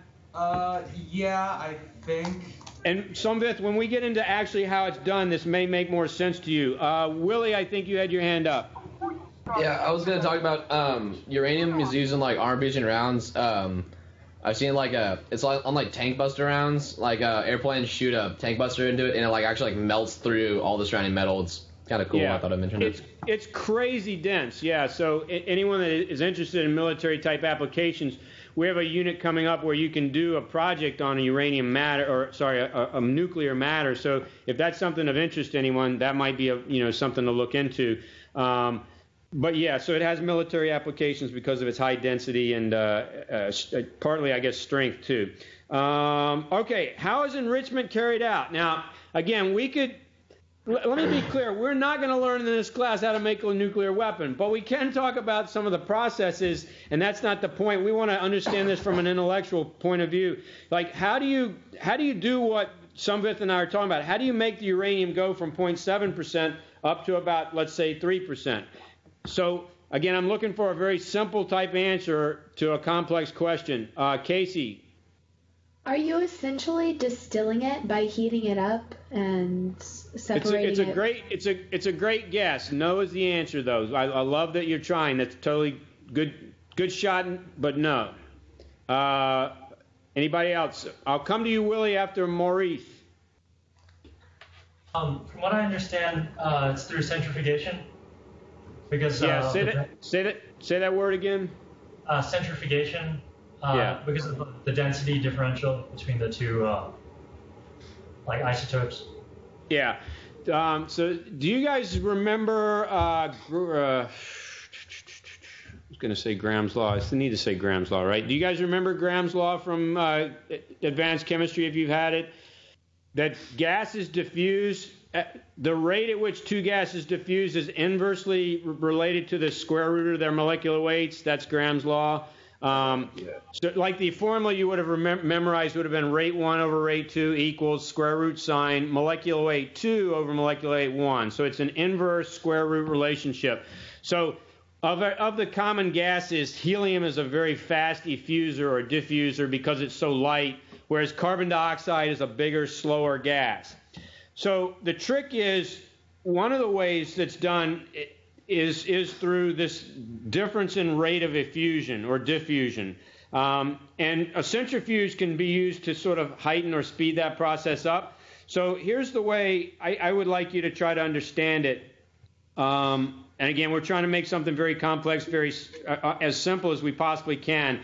Yeah, I think. And Somvith, when we get into actually how it's done, this may make more sense to you. Willie, I think you had your hand up. Yeah, I was gonna talk about uranium is used in like arm-piercing rounds. I've seen like it's like on like tank buster rounds, like airplanes shoot a tank buster into it, and it like actually like melts through all the surrounding metal. It's kind of cool. Yeah. I thought I mentioned it. It's crazy dense. Yeah. So anyone that is interested in military type applications, we have a unit coming up where you can do a project on a uranium matter, or sorry, a nuclear matter. So if that's something of interest to anyone, that might be something to look into. But yeah, so it has military applications because of its high density and partly, I guess, strength too. Okay, how is enrichment carried out? Now, again, let me be clear. We're not going to learn in this class how to make a nuclear weapon, but we can talk about some of the processes, and that's not the point. We want to understand this from an intellectual point of view. Like, how do you do what Somvith and I are talking about? How do you make the uranium go from 0.7% up to about, let's say, 3%? So, again, I'm looking for a very simple type answer to a complex question. Casey. Are you essentially distilling it by heating it up and separating it? It's a great guess. No is the answer, though. I love that you're trying. That's totally good shot, but no. Anybody else? I'll come to you, Willie, after Maurice. From what I understand, it's through centrifugation. Because say that word again. Centrifugation. Because of the density differential between the two isotopes. Yeah. So do you guys remember? I was going to say Graham's law. I need to say Graham's law, right? Do you guys remember Graham's law from advanced chemistry? If you've had it, that gases diffuse. The rate at which two gases diffuse is inversely related to the square root of their molecular weights. That's Graham's law. So like the formula you would have memorized would have been rate 1 over rate 2 equals square root sign molecular weight 2 over molecular weight 1. So it's an inverse square root relationship. So of the common gases, helium is a very fast effuser or diffuser because it's so light, whereas carbon dioxide is a bigger, slower gas. So the trick is, one of the ways that's done is through this difference in rate of effusion or diffusion. And a centrifuge can be used to sort of heighten or speed that process up. So here's the way I would like you to try to understand it. And again, we're trying to make something very complex, very as simple as we possibly can.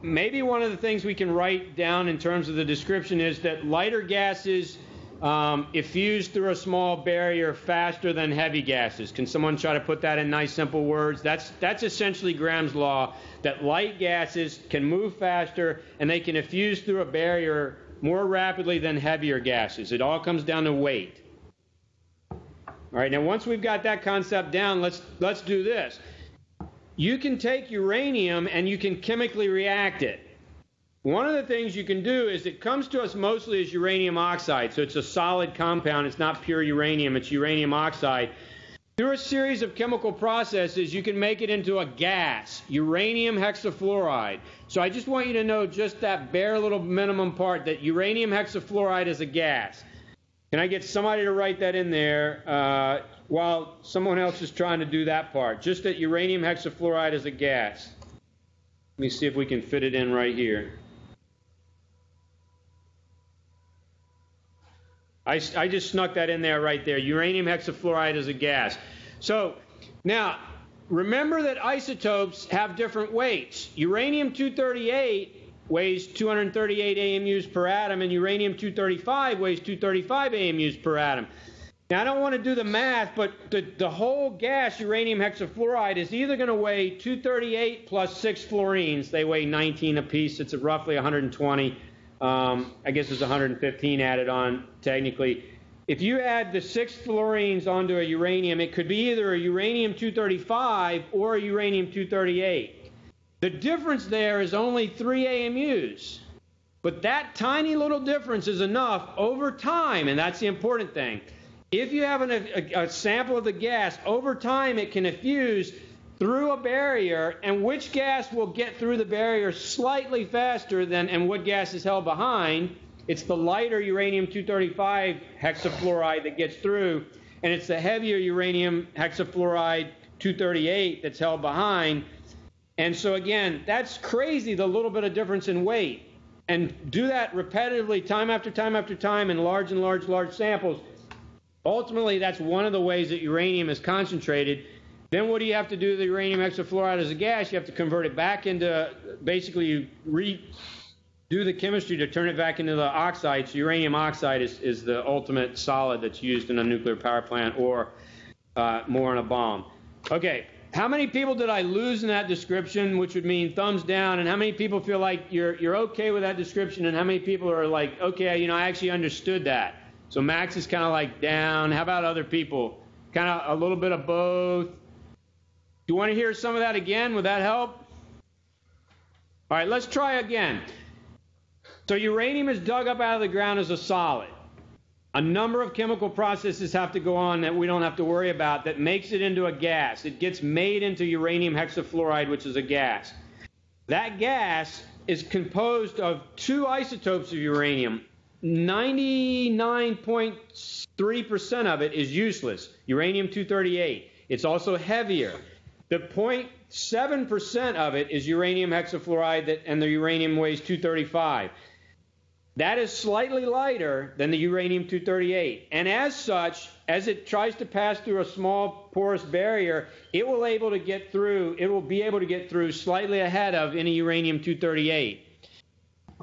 Maybe one of the things we can write down in terms of the description is that lighter gases effuse through a small barrier faster than heavy gases. Can someone try to put that in nice, simple words? That's essentially Graham's law, that light gases can move faster and they can effuse through a barrier more rapidly than heavier gases. It all comes down to weight. All right, now once we've got that concept down, let's do this. You can take uranium and you can chemically react it. One of the things you can do is it comes to us mostly as uranium oxide, so it's a solid compound. It's not pure uranium, it's uranium oxide. Through a series of chemical processes, you can make it into a gas, uranium hexafluoride. So I just want you to know just that bare little minimum part, that uranium hexafluoride is a gas. Can I get somebody to write that in there while someone else is trying to do that part? Just that uranium hexafluoride is a gas. Let me see if we can fit it in right here. I just snuck that in there right there. Uranium hexafluoride is a gas. So now, remember that isotopes have different weights. Uranium-238 weighs 238 AMUs per atom, and uranium-235 weighs 235 AMUs per atom. Now, I don't want to do the math, but the whole gas, uranium hexafluoride, is either going to weigh 238 plus 6 fluorines. They weigh 19 apiece. It's roughly 120. I guess there's 115 added on technically. If you add the 6 fluorines onto a uranium, it could be either a uranium-235 or a uranium-238. The difference there is only 3 AMUs. But that tiny little difference is enough over time, and that's the important thing. If you have a sample of the gas, over time it can effuse through a barrier, and which gas will get through the barrier slightly faster than, and what gas is held behind. It's the lighter uranium-235 hexafluoride that gets through, and it's the heavier uranium hexafluoride-238 that's held behind. And so again, that's crazy, the little bit of difference in weight. And do that repetitively, time after time after time, in large and large, large samples. Ultimately, that's one of the ways that uranium is concentrated. Then what do you have to do with the uranium hexafluoride as a gas? You have to convert it back into, basically you redo the chemistry to turn it back into the oxide. So uranium oxide is the ultimate solid that's used in a nuclear power plant or more in a bomb. Okay, how many people did I lose in that description, which would mean thumbs down, and how many people feel like you're okay with that description, and how many people are like, okay, I actually understood that? So Max is kind of like down. How about other people? Kind of a little bit of both. Do you want to hear some of that again? Would that help? All right, let's try again. So uranium is dug up out of the ground as a solid. A number of chemical processes have to go on that we don't have to worry about that makes it into a gas. It gets made into uranium hexafluoride, which is a gas. That gas is composed of two isotopes of uranium. 99.3% of it is useless, uranium-238. It's also heavier. The 0.7% of it is uranium hexafluoride, and the uranium weighs 235. That is slightly lighter than the uranium-238. And as such, as it tries to pass through a small porous barrier, it will be able to get through slightly ahead of any uranium-238.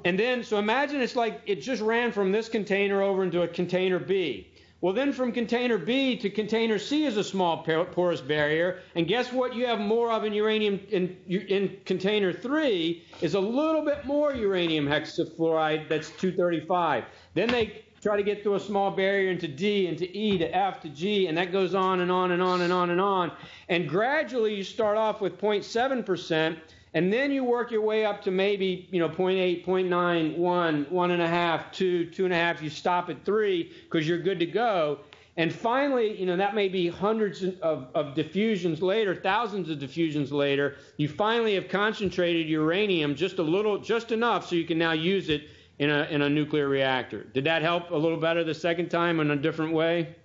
And then, so imagine it's like it just ran from this container over into a container B. Well, then from container B to container C is a small porous barrier, and guess what you have more of in uranium in container 3 is a little bit more uranium hexafluoride, that's 235. Then they try to get through a small barrier into D, into E, to F, to G, and that goes on and on and on and on and on. And gradually you start off with 0.7%, and then you work your way up to maybe, 0.8, 0.9, 1, 1.5, 2, 2.5. You stop at 3 because you're good to go. And finally, that may be hundreds of diffusions later, thousands of diffusions later, you finally have concentrated uranium just enough so you can now use it in a nuclear reactor. Did that help a little better the second time in a different way?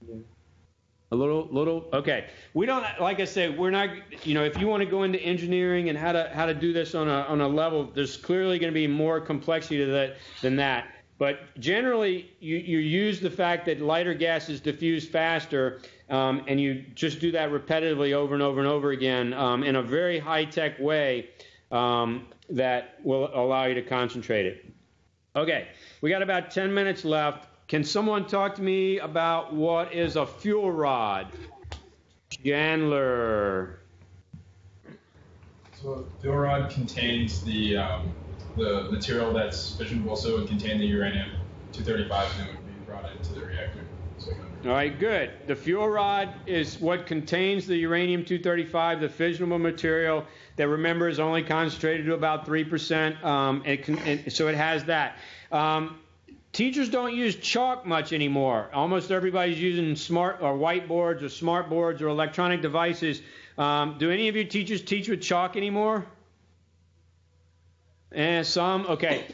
Yeah. A little, okay. We don't, like I said, we're not, if you want to go into engineering and how to do this on a level, there's clearly going to be more complexity to that than that. But generally, you use the fact that lighter gases diffuse faster, and you just do that repetitively over and over and over again in a very high-tech way that will allow you to concentrate it. Okay, we got about 10 minutes left. Can someone talk to me about what is a fuel rod? Chandler. So a fuel rod contains the material that's fissionable, so it would contain the uranium-235 and it would be brought into the reactor. All right, good. The fuel rod is what contains the uranium-235, the fissionable material that, remember, is only concentrated to about 3%. So it has that. Teachers don't use chalk much anymore. Almost everybody's using smart or whiteboards or smart boards or electronic devices. Do any of you teachers teach with chalk anymore? Some? Okay.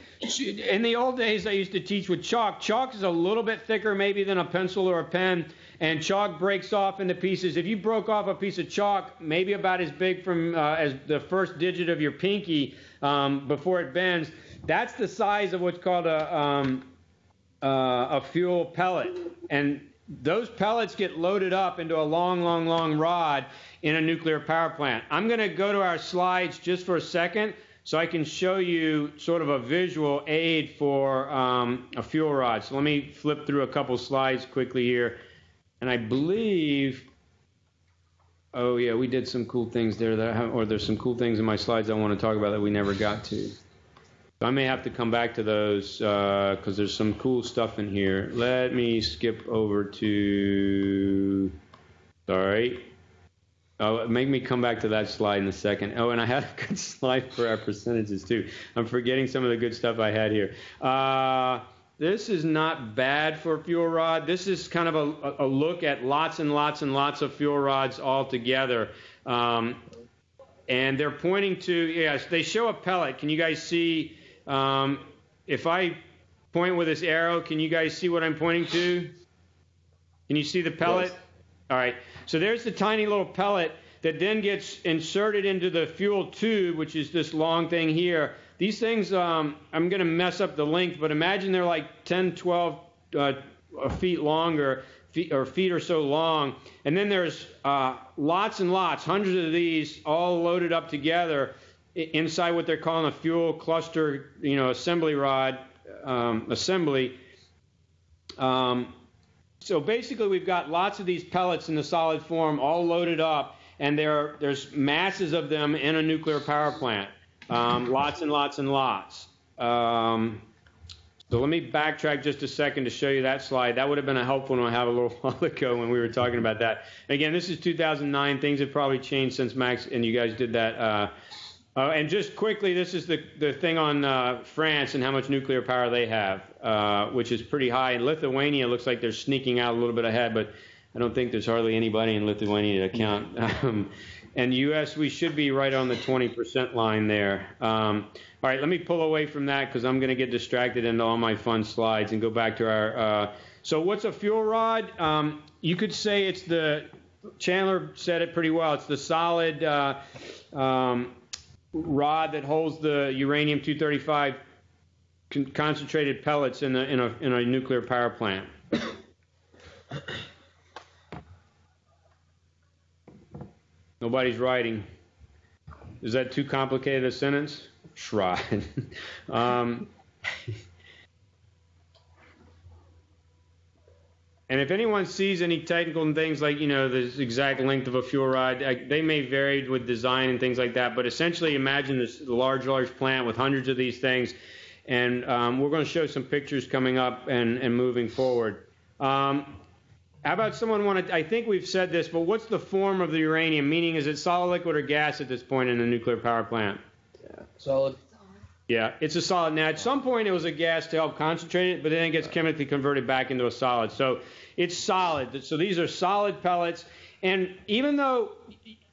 In the old days, I used to teach with chalk. Chalk is a little bit thicker maybe than a pencil or a pen, and chalk breaks off into pieces. If you broke off a piece of chalk, maybe about as big from as the first digit of your pinky before it bends, that's the size of what's called a fuel pellet. And those pellets get loaded up into a long rod in a nuclear power plant. I'm going to go to our slides just for a second so I can show you sort of a visual aid for a fuel rod. So let me flip through a couple slides quickly here. And I believe, oh yeah, we did some cool things there, or there's some cool things in my slides I want to talk about that we never got to. So I may have to come back to those because there's some cool stuff in here. Let me skip over to, sorry. Oh, make me come back to that slide in a second. Oh, and I had a good slide for our percentages too. I'm forgetting some of the good stuff I had here. This is not bad for a fuel rod. This is kind of a look at lots and lots and lots of fuel rods all together. And they're pointing to, yes, they show a pellet. Can you guys see, if I point with this arrow, can you guys see what I'm pointing to? Can you see the pellet? Yes. All right. So there's the tiny little pellet that then gets inserted into the fuel tube, which is this long thing here. These things, I'm going to mess up the length, but imagine they're like 10, 12 feet longer, feet or so long. And then there's lots and lots, hundreds of these all loaded up together inside what they're calling a fuel cluster, assembly rod assembly. So basically we've got lots of these pellets in the solid form all loaded up, and there's masses of them in a nuclear power plant. Lots and lots and lots. So let me backtrack just a second to show you that slide. That would have been a helpful one to have a little while ago when we were talking about that. Again, this is 2009. Things have probably changed since Max and you guys did that. And just quickly, this is the thing on France and how much nuclear power they have, which is pretty high. And Lithuania looks like they're sneaking out a little bit ahead, but I don't think there's hardly anybody in Lithuania to count. And U.S., we should be right on the 20% line there. All right, let me pull away from that because I'm going to get distracted into all my fun slides and go back to our. So what's a fuel rod? You could say it's Chandler said it pretty well. It's the solid rod that holds the uranium-235 concentrated pellets in a nuclear power plant. Nobody's writing. Is that too complicated a sentence? Try. And if anyone sees any technical things like, the exact length of a fuel rod, they may vary with design and things like that. But essentially, imagine this large plant with hundreds of these things. And we're going to show some pictures coming up and moving forward. How about someone I think we've said this, but what's the form of the uranium? Meaning, is it solid, liquid, or gas at this point in a nuclear power plant? Yeah, solid. Yeah, it's a solid. Now, at some point, it was a gas to help concentrate it, but then it gets chemically converted back into a solid. So it's solid. So these are solid pellets. And even though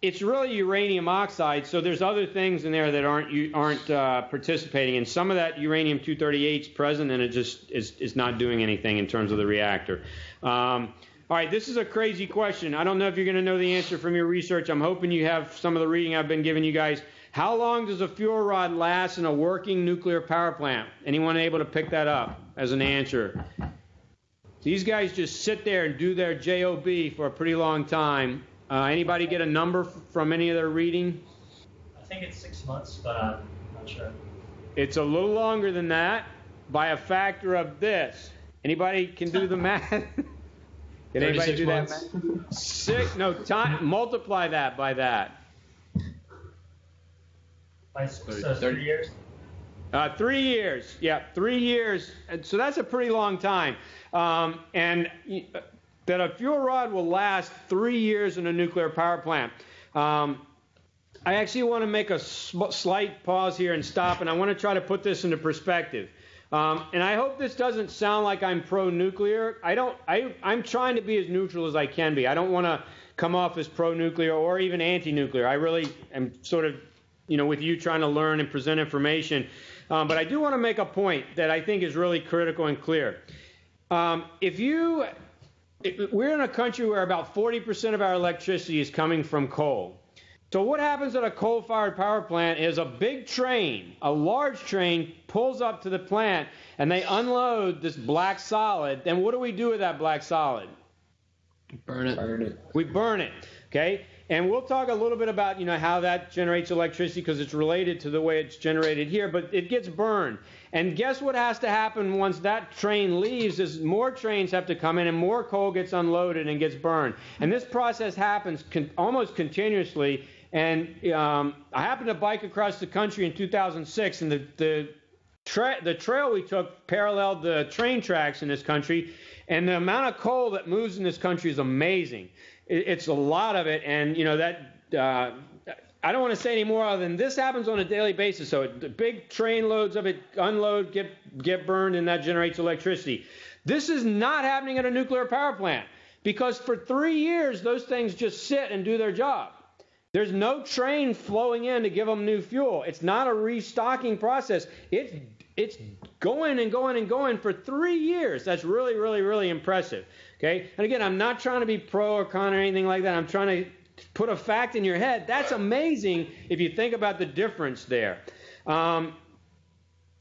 it's really uranium oxide, so there's other things in there that aren't participating. And some of that uranium-238 is present, and it just is not doing anything in terms of the reactor. All right, this is a crazy question. I don't know if you're going to know the answer from your research. I'm hoping you have some of the reading I've been giving you guys. How long does a fuel rod last in a working nuclear power plant? Anyone able to pick that up as an answer? These guys just sit there and do their job for a pretty long time. Anybody get a number from any of their reading? I think it's 6 months, but I'm not sure. It's a little longer than that by a factor of this. Anybody can do the math? Can anybody do that math? Multiply that by that. So 3 years? 3 years. Yeah, 3 years. And so that's a pretty long time. And that a fuel rod will last 3 years in a nuclear power plant. I actually want to make a slight pause here and stop, and I want to try to put this into perspective. And I hope this doesn't sound like I'm pro-nuclear. I'm trying to be as neutral as I can be. I don't want to come off as pro-nuclear or even anti-nuclear. I really am sort of, with you trying to learn and present information. But I do want to make a point that I think is really critical and clear. We're in a country where about 40% of our electricity is coming from coal. So what happens at a coal-fired power plant is a big train, a large train, pulls up to the plant, and they unload this black solid. And what do we do with that black solid? Burn it. We burn it, okay? And we'll talk a little bit about, how that generates electricity because it's related to the way it's generated here, but it gets burned. And guess what has to happen once that train leaves is more trains have to come in and more coal gets unloaded and gets burned. And this process happens almost continuously. And I happened to bike across the country in 2006, and the trail we took paralleled the train tracks in this country, and the amount of coal that moves in this country is amazing. It's a lot of it, and I don't want to say any more other than this happens on a daily basis. So the big train loads of it unload, get burned, and that generates electricity. This is not happening at a nuclear power plant because for 3 years those things just sit and do their job. There's no train flowing in to give them new fuel. It's not a restocking process. It's going and going and going for 3 years. That's really, really, really impressive. Okay? And again, I'm not trying to be pro or con or anything like that. I'm trying to put a fact in your head. That's amazing if you think about the difference there. Now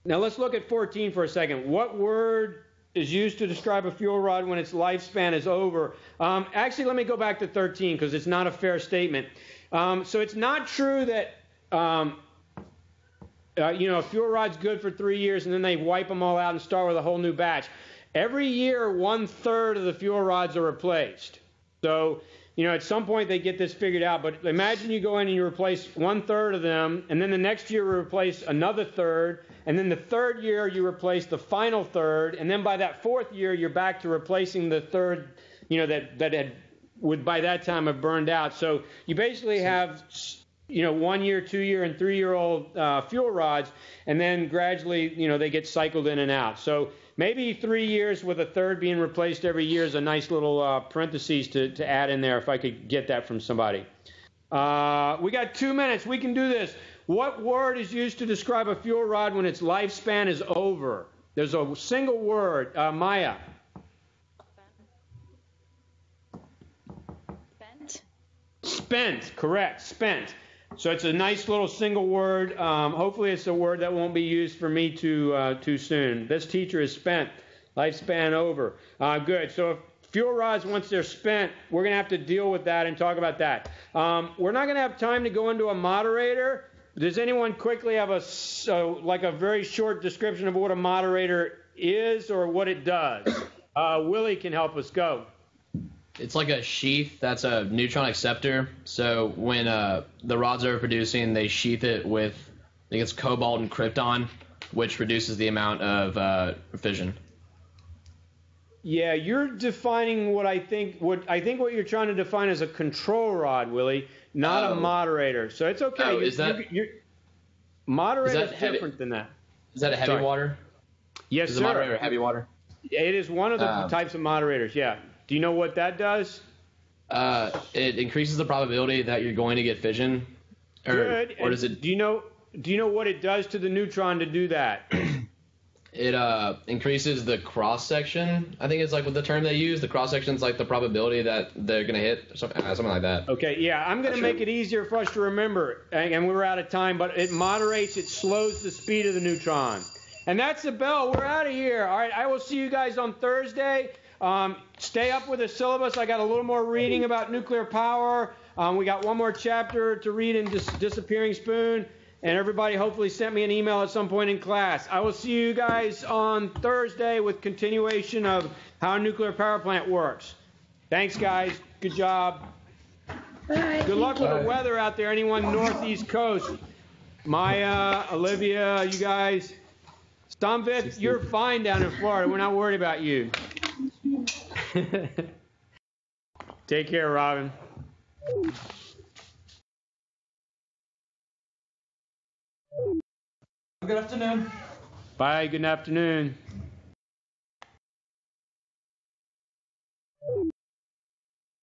let's look at 14 for a second. What word is used to describe a fuel rod when its lifespan is over? Actually, let me go back to 13 because it's not a fair statement. So it's not true that a fuel rod's good for 3 years and then they wipe them all out and start with a whole new batch. Every year, 1/3 of the fuel rods are replaced. So, at some point they get this figured out. But imagine you go in and you replace 1/3 of them, and then the next year you replace another third, and then the third year you replace the final third, and then by that fourth year you're back to replacing the third, that would by that time have burned out. So you basically have 1 year, 2 year, and 3 year old fuel rods, and then gradually they get cycled in and out. So maybe 3 years with a third being replaced every year is a nice little parentheses to add in there if I could get that from somebody. We got 2 minutes. We can do this. What word is used to describe a fuel rod when its lifespan is over? There's a single word. Maya. Spent, correct, spent. So it's a nice little single word. Hopefully it's a word that won't be used for me too soon. This teacher is spent, lifespan over. Good. So if fuel rods, once they're spent, we're going to have to deal with that and talk about that. We're not going to have time to go into a moderator. Does anyone quickly have a very short description of what a moderator is or what it does? Willie can help us go. It's like a sheath that's a neutron acceptor. So when the rods are producing, they sheath it with, I think it's cobalt and krypton, which reduces the amount of fission. Yeah, you're defining what I think what you're trying to define as a control rod, Willie, not a moderator. So it's okay. Oh, is that moderator is different than that? Is that a heavy water? Yes, is sir. Is a moderator heavy water? It is one of the types of moderators. Yeah. Do you know what that does? It increases the probability that you're going to get fission. Good. Or does it? Do you know what it does to the neutron to do that? It increases the cross section. I think it's like what the term they use. The cross section is like the probability that they're going to hit, something like that. Okay, yeah, I'm going to make it easier for us to remember, and we're out of time, but it moderates, it slows the speed of the neutron. And that's the bell. We're out of here. All right, I will see you guys on Thursday. Stay up with the syllabus. I got a little more reading about nuclear power. We got one more chapter to read in Disappearing Spoon. And everybody hopefully sent me an email at some point in class. I will see you guys on Thursday with continuation of how a nuclear power plant works. Thanks, guys. Good job. Bye. Good luck with the weather out there. Anyone northeast coast. Maya, Olivia, you guys. Stomvip, you're fine down in Florida. We're not worried about you. Take care, Robin. Good afternoon. Bye, good afternoon.